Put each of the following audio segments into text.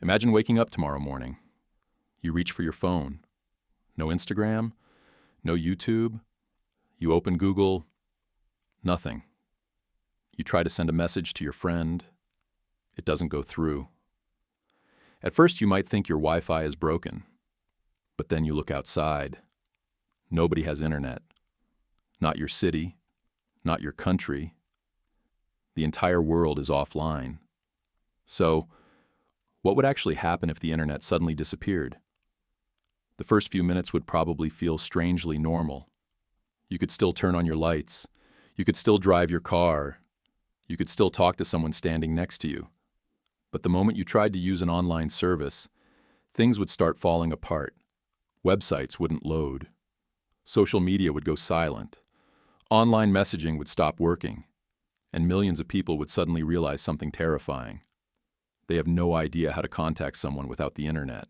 Imagine waking up tomorrow morning. You reach for your phone. No Instagram, no YouTube. You open Google, nothing. You try to send a message to your friend. It doesn't go through. At first, you might think your Wi-Fi is broken. But then you look outside. Nobody has internet. Not your city, not your country. The entire world is offline. So, what would actually happen if the internet suddenly disappeared? The first few minutes would probably feel strangely normal. You could still turn on your lights. You could still drive your car. You could still talk to someone standing next to you. But the moment you tried to use an online service, things would start falling apart. Websites wouldn't load. Social media would go silent. Online messaging would stop working. And millions of people would suddenly realize something terrifying. They have no idea how to contact someone without the internet.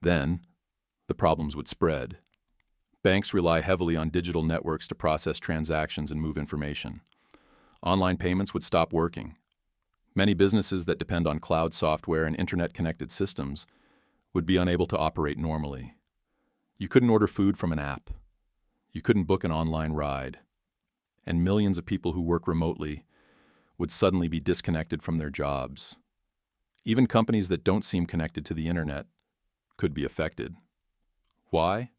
Then, the problems would spread. Banks rely heavily on digital networks to process transactions and move information. Online payments would stop working. Many businesses that depend on cloud software and internet-connected systems would be unable to operate normally. You couldn't order food from an app. You couldn't book an online ride. And millions of people who work remotely would suddenly be disconnected from their jobs. Even companies that don't seem connected to the internet could be affected. Why?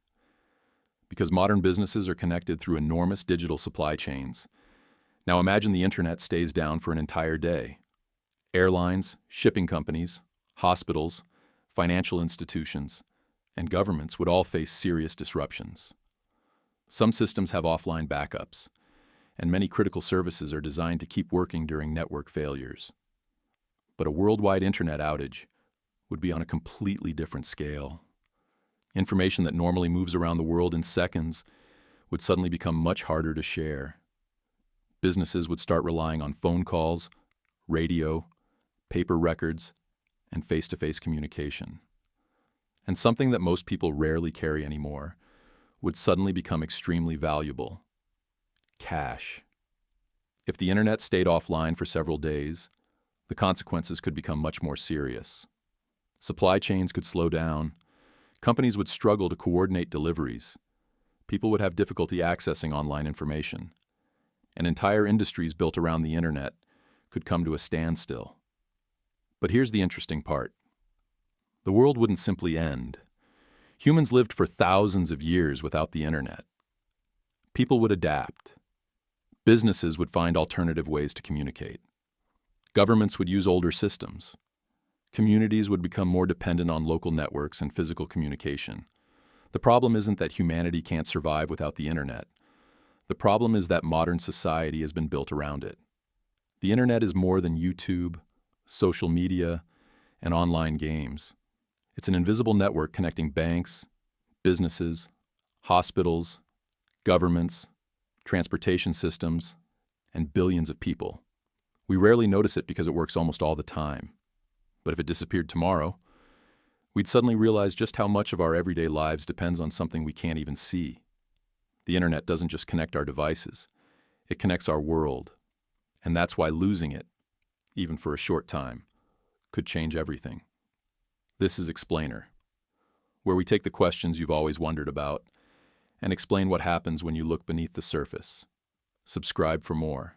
Because modern businesses are connected through enormous digital supply chains. Now imagine the internet stays down for an entire day. Airlines, shipping companies, hospitals, financial institutions, and governments would all face serious disruptions. Some systems have offline backups, and many critical services are designed to keep working during network failures. But a worldwide internet outage would be on a completely different scale. Information that normally moves around the world in seconds would suddenly become much harder to share. Businesses would start relying on phone calls, radio, paper records, and face-to-face communication. And something that most people rarely carry anymore would suddenly become extremely valuable: cash. If the internet stayed offline for several days, the consequences could become much more serious. Supply chains could slow down. Companies would struggle to coordinate deliveries. People would have difficulty accessing online information. And entire industries built around the internet could come to a standstill. But here's the interesting part. The world wouldn't simply end. Humans lived for thousands of years without the internet. People would adapt. Businesses would find alternative ways to communicate. Governments would use older systems. Communities would become more dependent on local networks and physical communication. The problem isn't that humanity can't survive without the internet. The problem is that modern society has been built around it. The internet is more than YouTube, social media, and online games. It's an invisible network connecting banks, businesses, hospitals, governments, transportation systems, and billions of people. We rarely notice it because it works almost all the time. But if it disappeared tomorrow, we'd suddenly realize just how much of our everyday lives depends on something we can't even see. The internet doesn't just connect our devices, it connects our world. And that's why losing it, even for a short time, could change everything. This is Explainer, where we take the questions you've always wondered about and explain what happens when you look beneath the surface. Subscribe for more.